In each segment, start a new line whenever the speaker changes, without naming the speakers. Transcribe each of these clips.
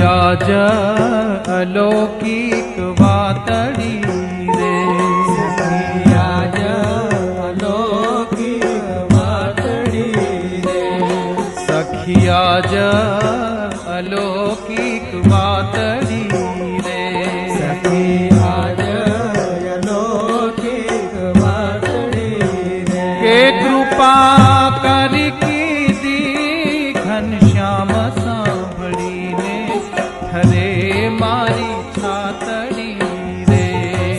આજ અલૌકિક વાતડી રે,
સખી આજ અલૌકિક વાતડી રે,
સખી આજ અલૌકિક વાતડી રે,
સખી આજ અલૌકિક વાતડી રે,
કે કૃપા કરી કીધી ઘનશ્યામ સાંભળીને ઠરે મારી છાતડી રે,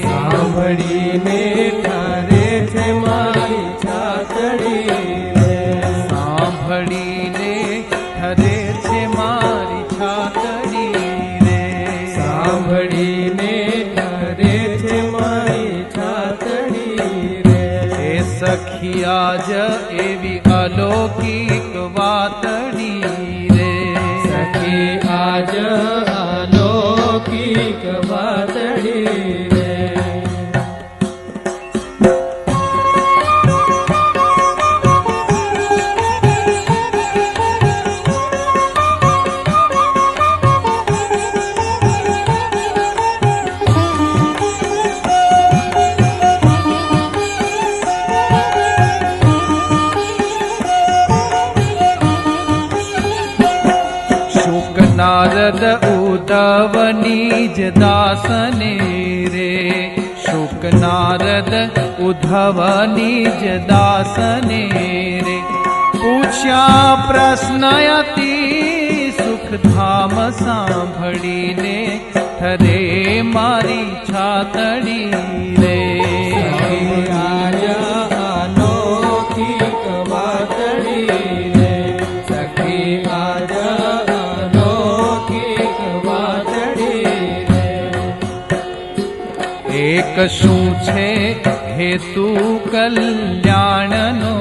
સાંભળીને ઠરે છે મારી છાતડી રે,
સાંભળીને ઠરે છે મારી છાતડી રે,
સાંભળીને ઠરે છે મારી છાતડી રે,
એ સખી આજ એવી અલૌકિક વાતડી રે,
સખી આજ અલૌકિક વાતડી રે,
શુક નારદ ઉદ્ધવ નિજ દાસને રે, શુક નારદ ઉદ્ધવ નિજ દાસને રે, પૂછ્યા પ્રશ્ન અતિ સુખધામ સાંભળીને ઠરે મારી છાતડી રે,
સખી આજ અલૌકિક વાતડી રે, સખી આજ અલૌકિક વાતડી રે,
એક શું છે હેતુ કલ્યાણનો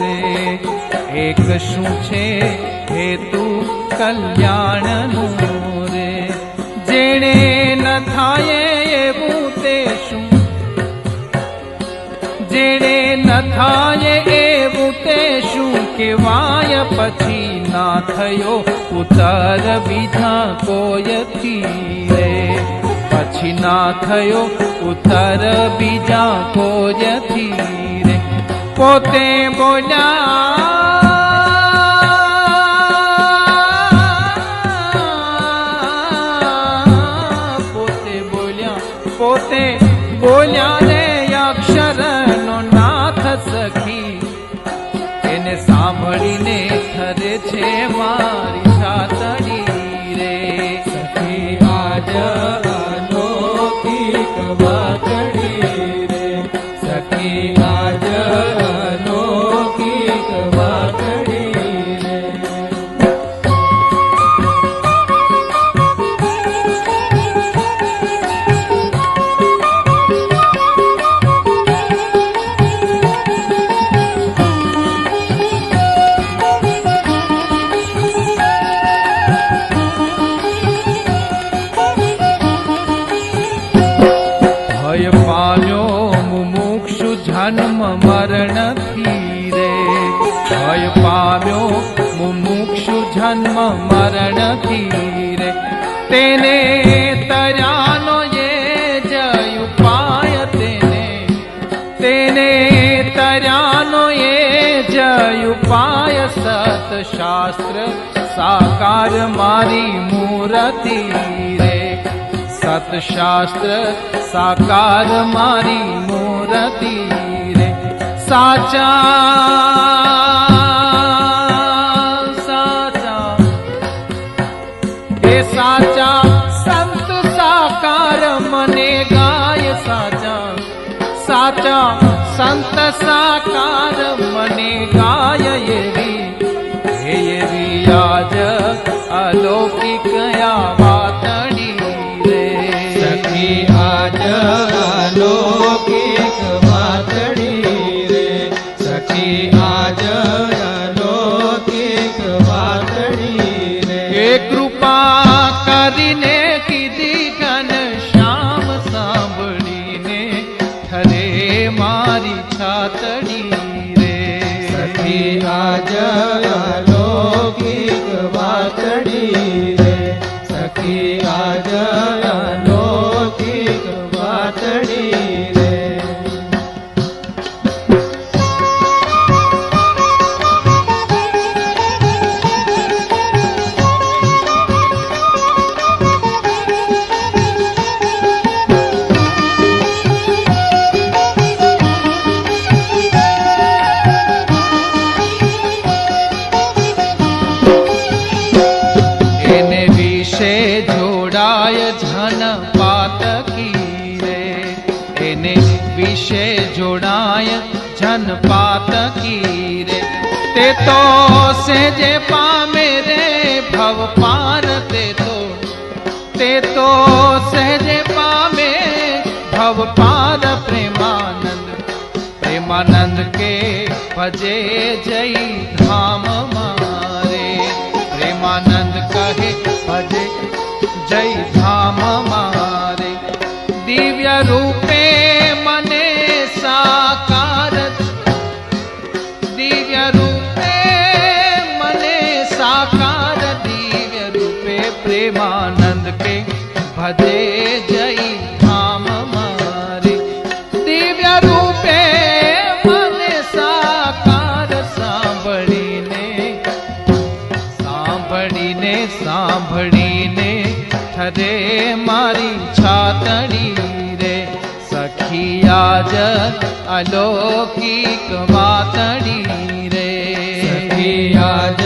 રે, એક શું છે હેતુ કલ્યાણનો રે, જેણે ન થાય એવું તે શું, જેણે ન થાય એવું તે શું કહેવાય, પછી ના થયો ઉત્તર બીજા કોયથી રે, પછી ના થયો ઉત્તર બીજા કોયથી રે, પોતે પોતે બોલ્યા ને અક્ષરનો નાથ સખી, એને સાંભળીને ઠરે છે મારી છાતડી રે,
સખી આજ અલૌકિક વાતડી રે, સખી આજ અલૌકિક વાતડી રે,
ભય પામ્યો મુમુક્ષુ જન્મ મરણથી રે, ભય પામ્યો મુમુક્ષુ જન્મ મરણથી રે, તેને તર્યાનો એ જય ઉપાય, તેને તર્યાનો એ જય ઉપાય, સતશાસ્ત્ર સાકાર મારી મૂર્તિ રે, સતશાસ્ત્ર સાકાર મારી મૂર્તિ રે, સાચા એ સાચા સંત સાકાર મને ગાય, સાચા સંત સાકાર મને ગાય, એવી આજ અલૌકિક વાતડી રે,
સખી આજ અલૌકિક વાતડી રે, સખી આજ અલૌકિક વાતડી રે,
એ કૃપા કરીને કીધી ઘનશ્યામ સાંભળીને ઠરે મારી છાતડી રે,
સખી આજ અલૌકિક વાતડી રે, સખી સખી આજ અલૌકિક વાતડી રે.
એને વિશે જોડાય જન પાતકી રે, એને વિશે જોડાય જન પાતકી રે. તે તો સેજે પામે રે ભવ પાર, તે તો સહેજે પામે ભવ પાર. પ્રેમાનંદ કે ભજે જય ધામ મારે, પ્રેમાનંદ કહે ભજે જય ધામ મારે. દિવ્ય રૂપે મને સાકાર, દિવ્ય રૂપે મને સાકાર, દિવ્ય રૂપે પ્રેમાનંદ કે ભજે જય ધામ મારે. દિવ્ય રૂપે મને સાકાર, સાંભળીને સાંભળીને સાંભળીને ઠરે મારી છાતડી રે. સખી આજ અલૌકિક વાતડી રે.
સખી આજ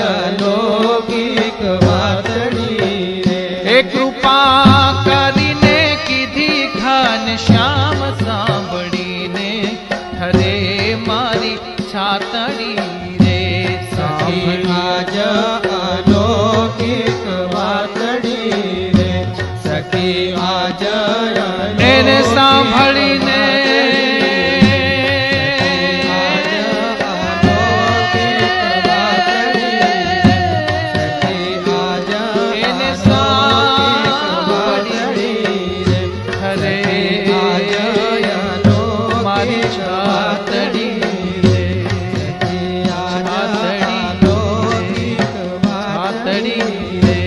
અલૌકિક વાતડી રે.
એ કૃપા કરીને કીધી ઘન શ્યામ, સાંભળીને ઠરે મારી છાતડી રે.
સખી આજ અલૌકિક વાતડી રે. સખી આજ
એને સાંભળીને એને સાંભળીને ઠરે મારી છાતડી રે. છાતડી રે.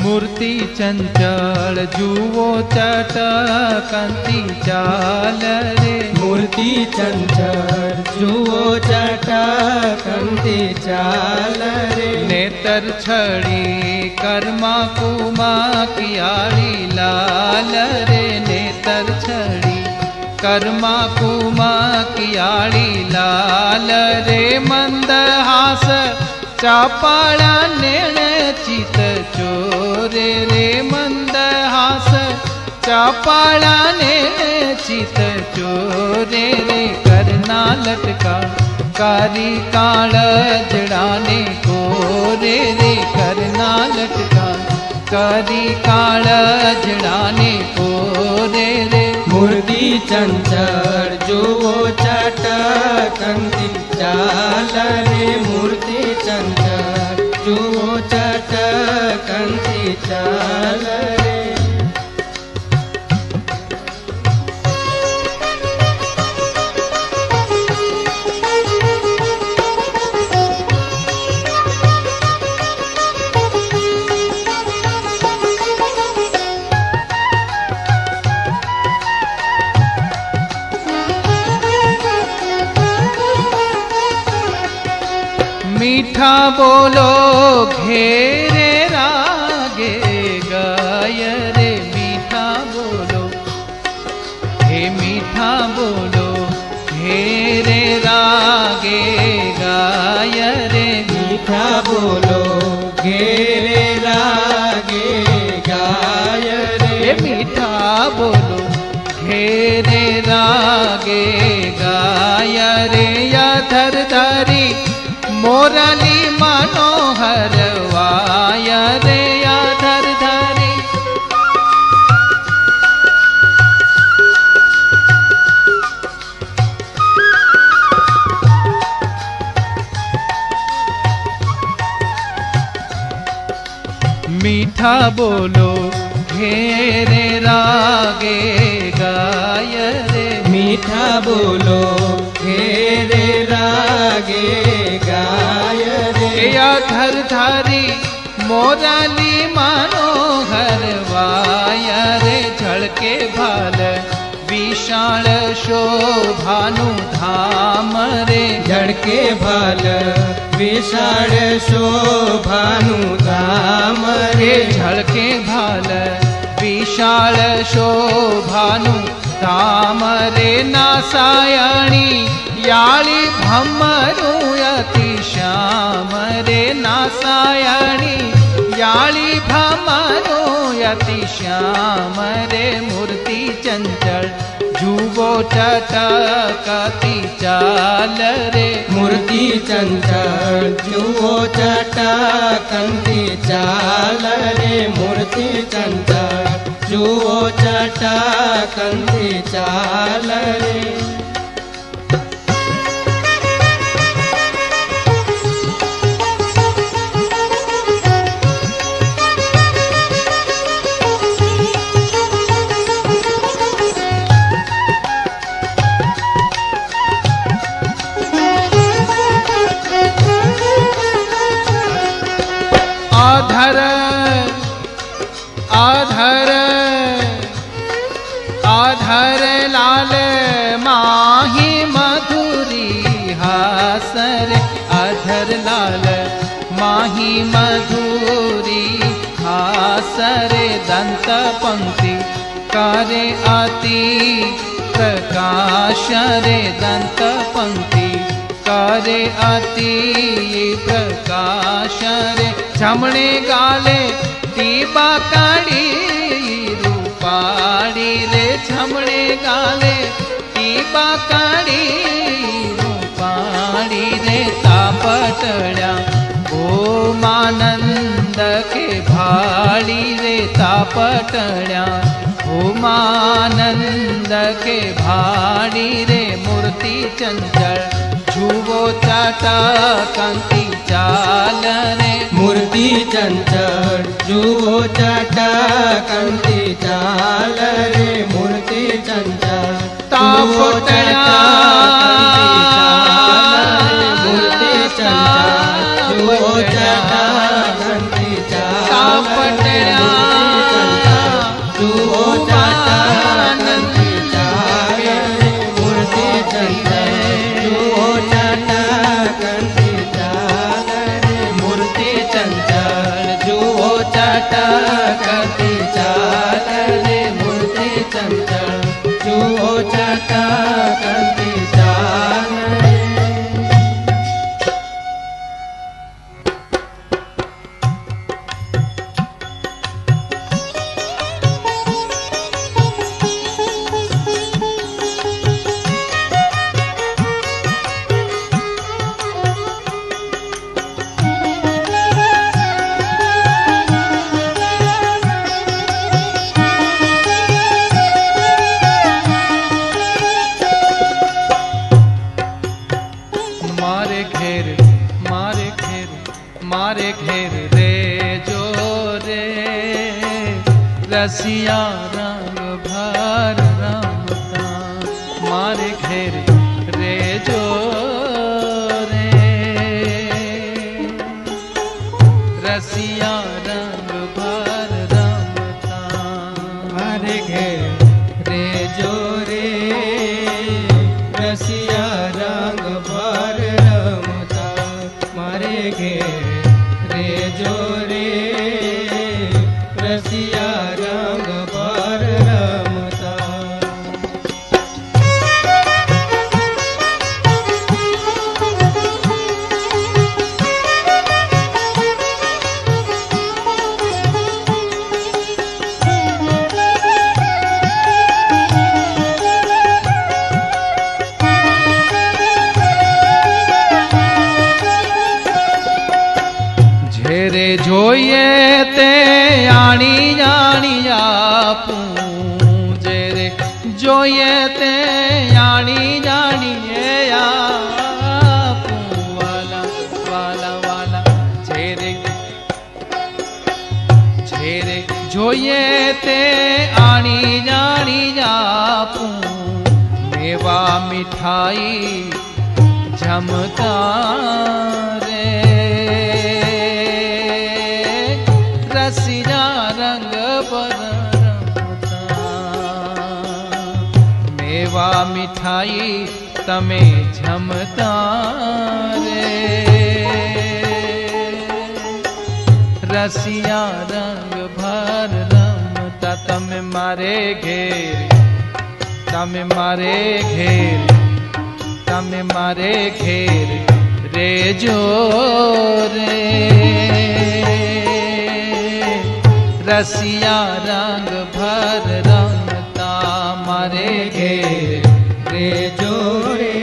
મૂર્તિ ચંચળ જુઓ ચટકંતી ચાલ રે.
મૂર્તિ ચંચળ જુઓ ચટકંતી ચાલ રે.
નેતર છડી કર્મા કુમા કિયાળી લાલ રે. નેતર છડી કર્મા કુમા કિયાળી લાલ રે. મંદહાસ ચાપાળા નેણ ચિત ચોરે રે. મંદહાસ ચાપાળા નેણ ચિત ચોરે રે. કરના લટકા કારી કાળ જડાને કોરે રે. કરના લટકા કારી કાળ જડાને કોરે રે.
મૂર્તિ ચંચળ જુઓ ચટકંતી ચાલ રે. મૂર્તિ ચંચળ જુઓ ચટકંતી ચાલ રે.
मीठा बोलो घेरे रागे गाय रे. मीठा बोलो हे मीठा बोलो घेरे रागे गाय रे.
मीठा बोलो घेरे रागे गाय रे.
मीठा बोलो घेरे रागे गाय रे. या धर धारी मोर मोरली मनोहर वाय रे अधर धरी। मीठा बोलो घेरे रागे गाय रे।
मीठा बोलो घेरे रागे गाय रे।
अधर धारी मोरली मनोहर वाय रे। झळके भाल विशाल शोभानु धाम रे।
झड़के भाल विशाल शोभानु धाम रे।
झळके भाल विशाल शोभानु धाम रे। नासायणी याळी भ्रमरु अति श्याम रे। नासायणी याळी भ्रमरु अति श्याम रे। मूर्ति चंचल जुवो चटकती चाल रे।
मूर्ति चंचल जुवो चटकती चाल रे। मूर्ति चंचल जुवो चटकती चाल रे।
आधर आधर आधर लाल माही मधुरी हासर। आधर लाल माही मधुरी हासर। दंत पंक्ति करे अति प्रकाश रे। दंत पंक्ति करे अति प्रकाश रे। जमणे गाले टीबा काढ़ी रूपाड़ी रे। जमणे गाले टीबा काढ़ी रूपाड़ी रे। तापटड़ा ओम आनंद के भाड़ी रे। तापटड़ा ओम आनंद के भाड़ी रे। मूर्ति चंचल जुवो चटकती चाल रे।
मूर्ति चंचल जुवो चटकती चाल रे। मूर्ति चंचल जुवो चटकती चाल रे। मूर्ति चंचल जुवो चटकती चाल रे। जुवो चटकती चाल रे। मूर्ति चंचल जुवो चटकती चाल रे। मूर्ति चंचल जुवो चटकती चाल रे। मूर्ति चंचल जुवो चटकती चाल रे।
मारे घेर रे जो रे। रसिया रंग भर रमता। मारे घेर रे जो रे। रसिया रंग भर रमता।
मारे घेर रे जो रे। रसिया रंग भर रमता। मारे घेर रे जो रे। रसिया रंग भर रमता।
જેરે જોઈએ તે આણી જાણી આપું, જેરે જોઈએ તે આણી જાણીએ આપું. વાલા વાલા વાલા જેરે જેરે જોઈએ તે આણી જાણી આપું. મેવા મીઠાઈ જમતા રે, રસિયા રંગ પર રમતા. મેવા મીઠાઈ તમે જમતા રે, રસિયા રંગ ભર રમતા. તમે મારે ઘેર, તમે મારે ઘેર, તમે મારે ઘેર રેજો રે, રસિયા રંગ ભર રમતા. મારે ઘેર
રેજો રે,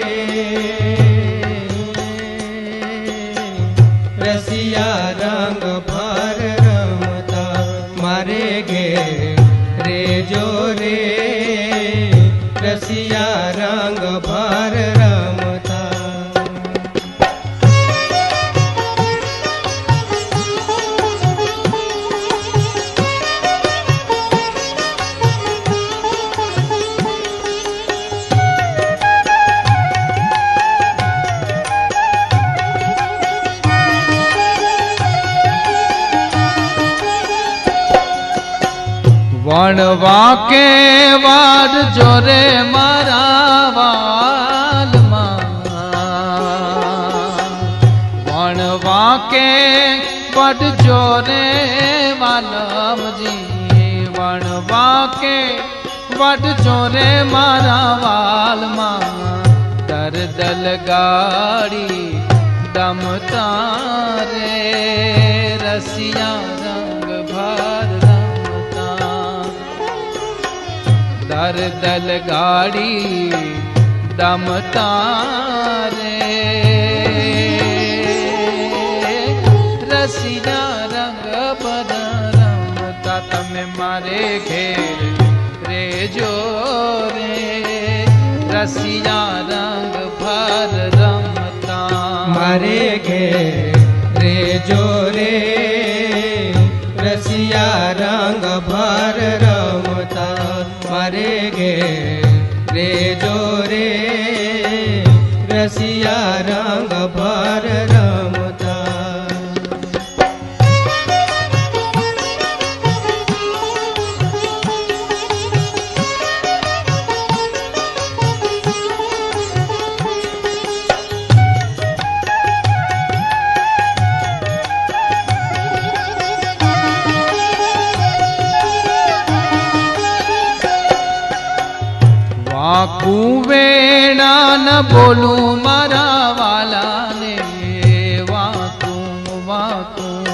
રસિયા રંગ ભર રમતા. મારે ઘેર રેજો રે, રસિયા રંગ ભર રમતા.
વણવા કે વાડ જોરે મારા વાલમાં, વણવા કે વડ જોરે વાલમજી, વણવા કે વડ જોરે મારા વાલમાં. દરદલ ગાડી દમતા રે, રસિયા રંગ ભર દરદલ ગાડી દમતા રે, રસિયા રંગ પર રમતા. તમે મારે ઘેર રેજો રે, રસિયા રંગ ભર રમતા.
મારે ઘેર રેજો રે, રસિયા રંગ ભર રમતા. મારે ઘેર રેજો રે, રસિયા રંગ ભર રમતા.
વાકું વેણા ન બોલું મારા વાલાને, વાકું વાકું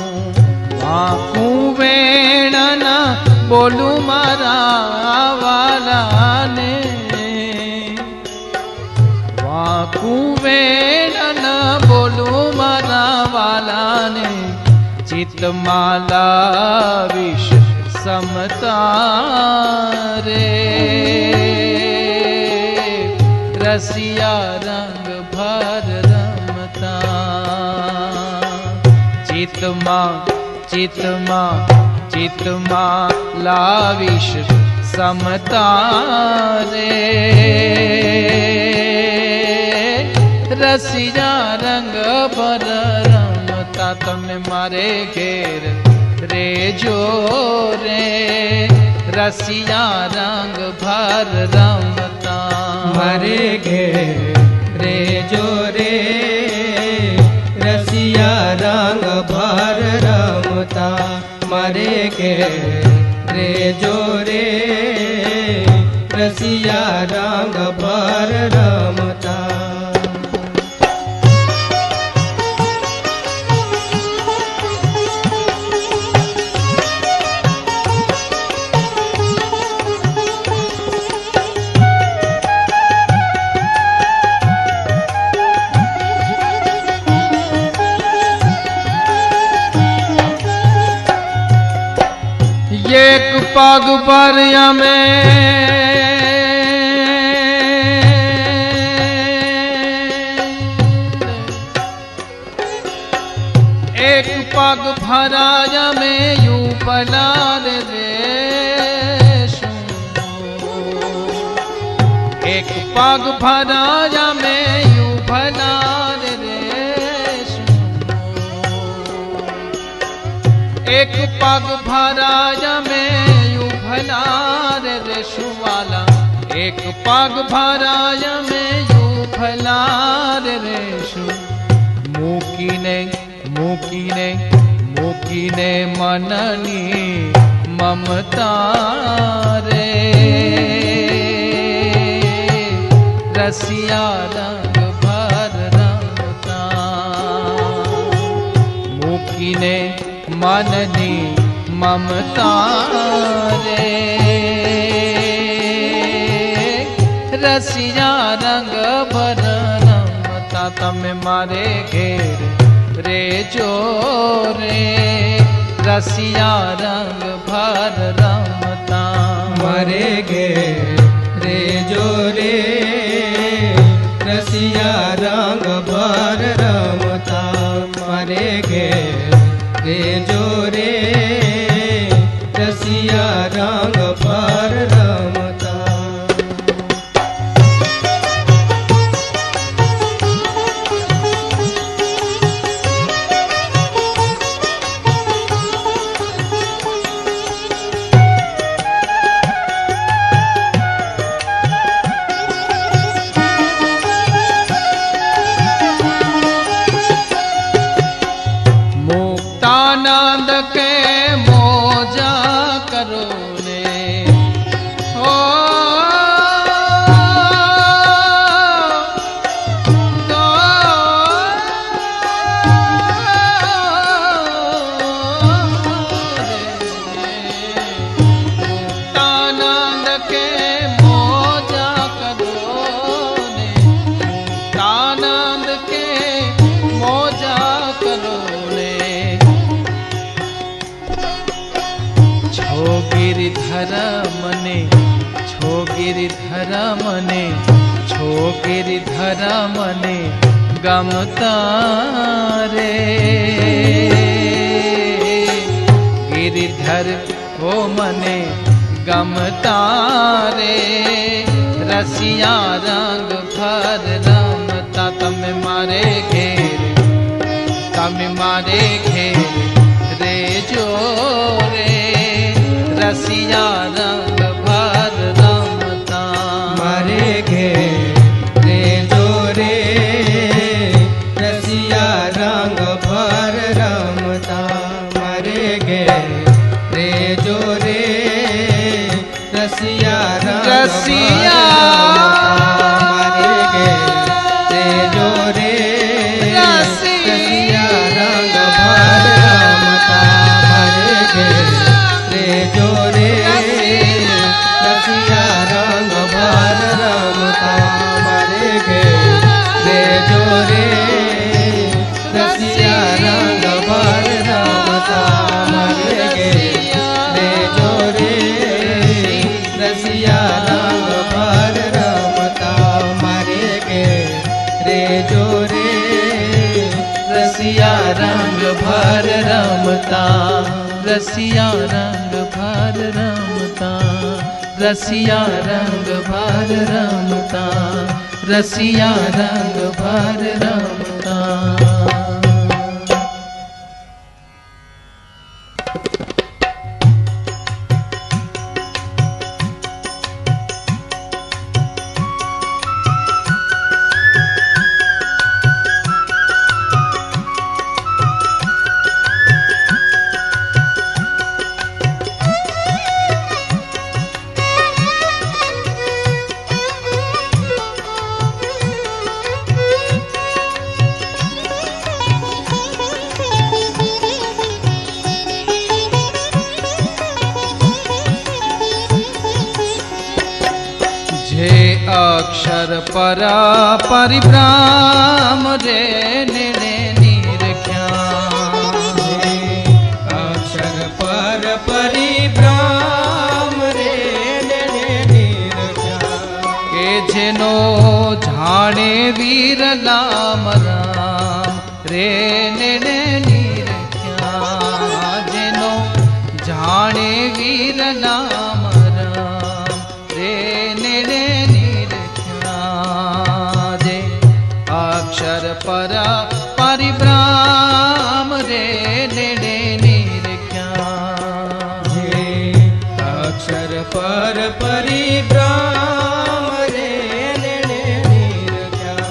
વાકું વેણા ન બોલું મારા વાલાને, વાકું વેણા ન બોલું મારા વાલાને. ચિત્તમાં લાવીશ સમતા રે, રસિયા રંગ ભર રમતા. ચિત્તમાં ચિત્તમાં ચિત્તમાં લાવીશ સમતા રે, રસિયા રંગ ભર રમતા. તમે મારે ઘેર રેજો રે, રસિયા રંગ ભર રમતા.
મારે ઘેર રેજો રે, રસિયા રંગ ભર રમતા. મારે ઘેર રેજો રે, રસિયા રંગ ભર રમતા.
एक पग पर में एक पग भराया में यूं पलार रेशु एक पग भराया में यूं भलार रेशु एक पग भराया में यूं भलार रेशु वाला एक पग भराया में यूं भलार रेशु मूकीने मननी ममता रे रसिया रंग भर रंगता मूकीने मननी ममता रे रसिया रंग भर रंगता तमे मारे घेर रे जोरे रसिया रंग भर रमता
मारे गे रे जोरे रसिया रंग भर रमता मारे गे रे जोरे रसिया रंग भर रमता
आनंद के मोजा करो ने हो तो आनंद के मोजा करो ने आनंद के मोजा करो गिरिधर मने गमता रे गिरिधर हो मने गमता रे रसिया रंग भर रमता तमे मारे घेर रे जोरे रसिया रंग भर रमता
मारे घेर रे जोरे रसिया रंग भर रमता मारे घेर रे जोरे रसिया
रसिया
मारे घेर रे जोरे रसिया रंग भर रमता मारे घेर रे जोरे रसिया रंग भर रमता मारे घेर रे जोरे रसिया रंग भर रमता मारे घेर रे जोरे रसिया रंग भर रमता मारे घेर रे जोरे रसिया रंग भर रमता रसिया रंग भर रमता रसिया रंग भर रमता रसिया रंग भर रमता अक्षर परा परिभ्राम रे निने निरख्या अक्षर पर परिभ्राम વિરલામ રામ રે નેણે નિરખ્યા જેનો જાણે વિરલામ રામ રે નેણે નિરખ્યા જે અક્ષર પરા પરિભ્રામ રે નેણે નિરખ્યા
જે અક્ષર પર પરિભ્રામ રે નેણે નિરખ્યા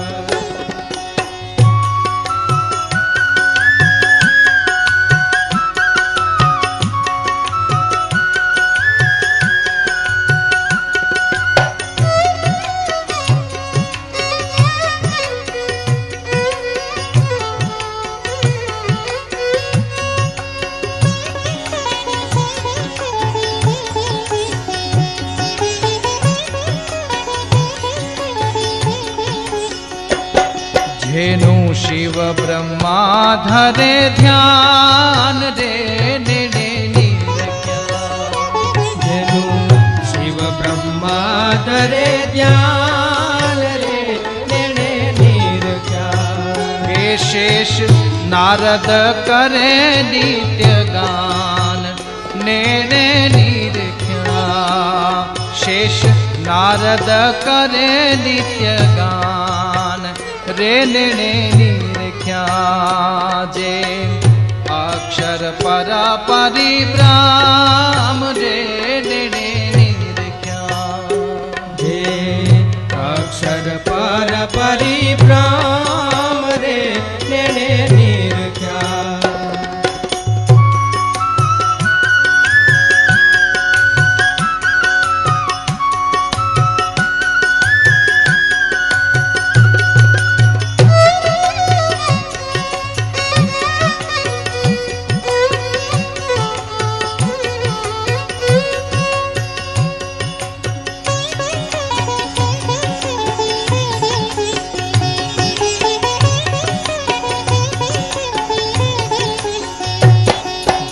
જેનું શિવ બ્રહ્મા ધરે ધ્યાન રે નેણે નિરખ્યા
જેનું શિવ બ્રહ્મા ધરે ધ્યાન રે નેણે નિરખ્યા
એ શેષ નારદ કરે નિત્ય ગાન નેણે નિરખ્યા શેષ નારદ કરે નિત્ય ગાન રે નેણે નિરખ્યા જે અક્ષર પરા પરિભ્રામ રે નેણે નિરખ્યા
જે અક્ષર પર પરિભ્રામ રે નેણે નિરખ્યા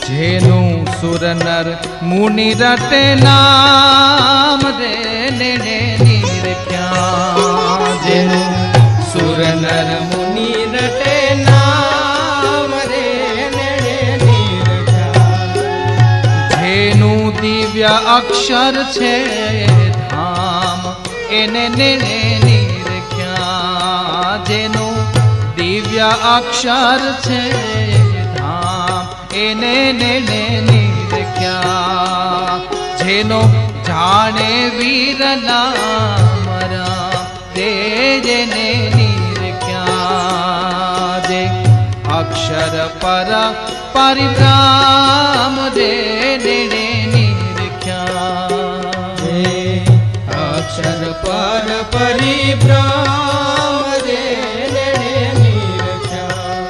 જેનું સુર નર મુનિ રટે નામ રે નેણે નિરખ્યા જેનું
સુર નર મુનિ રટે નામ રે નેણે નિરખ્યા
જેનું દિવ્ય અક્ષર છે ધામ એને નેણે નિરખ્યા જેનું દિવ્ય અક્ષર છે ધામ એને નેણે નિરખ્યા જેનો જાણે વીર નામ રામ તે જેને નિરખ્યા જે અક્ષર પર પરિભ્રામ રે નેણે નિરખ્યા
જે અક્ષર પર પરિભ્રામ રે નેણે નિરખ્યા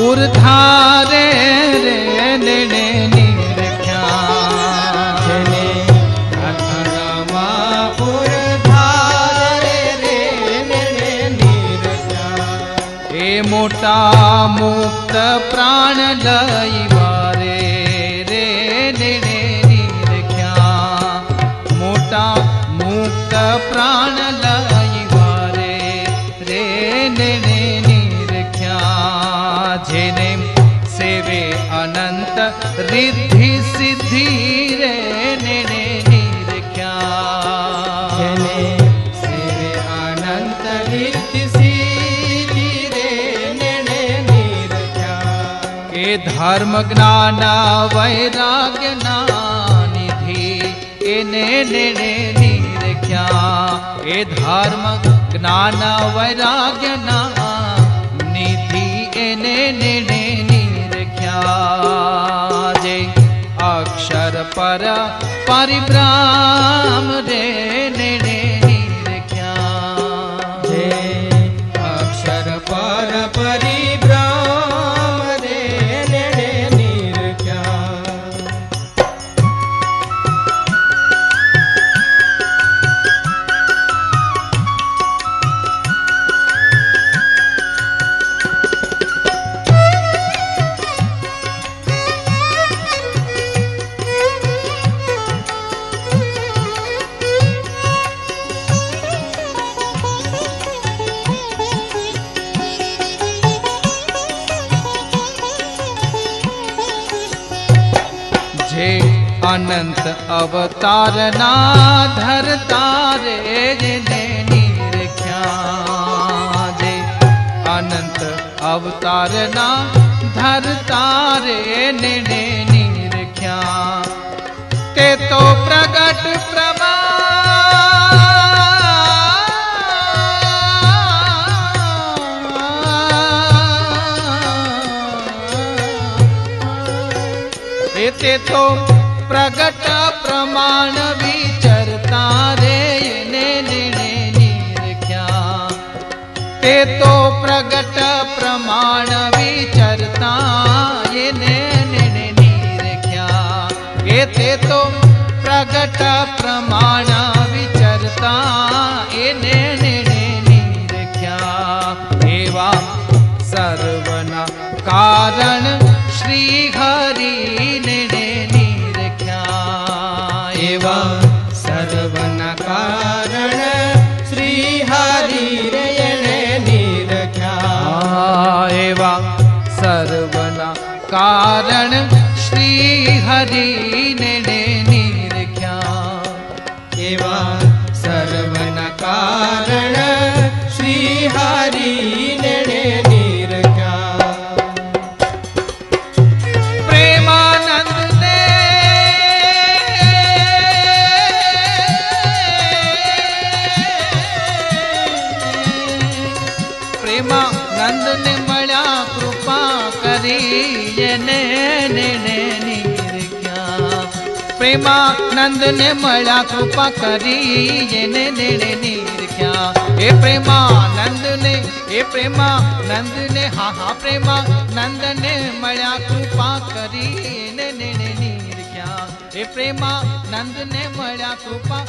ઉર્ધારે રે નેણે નિરખ્યા
જેને અધરમાં ઉર્ધારે રે નેણે નિરખ્યા
એ મોટા મુક્ત પ્રાણ લઈ વારે રે નેણે નિરખ્યા મોટા મુક્ત પ્રાણ લઈ વારે રે નેણે નિરખ્યા જેને સેવે અનંત રિદ્ધિ સિદ્ધિ રે નેણે નિરખ્યા
જેને સેવે અનંત રિદ્ધિ સિદ્ધિ રે નેણે નિરખ્યા
એ ધર્મ જ્ઞાન વૈરાગ્ય ના નિધિ એને નેણે નિરખ્યા એ ધર્મ જ્ઞાન વૈરાગ્ય ના નિધિ એને નેણે નિરખ્યા જે અક્ષર પર पर परिभ्राम रे नेणे निरख्या
जे अक्षर पर परिभ्राम रे नेणे निरख्या
जे अनंत अवतार ना धरता रे ने निरख्या जे अनंत अवतार ना धरता रे ने निरख्या ते तो प्रगट ते तो प्रगट प्रमाण विचरता रे ने निरख्या ते तो प्रगट प्रमाण विचरता ये ने निरख्या ये ते तो प्रगट प्रमाण विचरता ये ने निरख्या एवा सर्वना कारण श्री हरि
एवा सर्वना कारण श्री हरि रे निरख्या
एवा सर्वना कारण श्री हरि ने निरख्या
एवा सर्वना कारण श्री हरि ने निरख्या
नंद ने मळ्या कृपा करी ने निरख्या प्रेमानंद ने मळ्या कृपा करी ने निरख्या हे प्रेमानंद ने हा प्रेमानंद ने मळ्या कृपा करी ने निरख्या हे प्रेमानंद ने मळ्या कृपा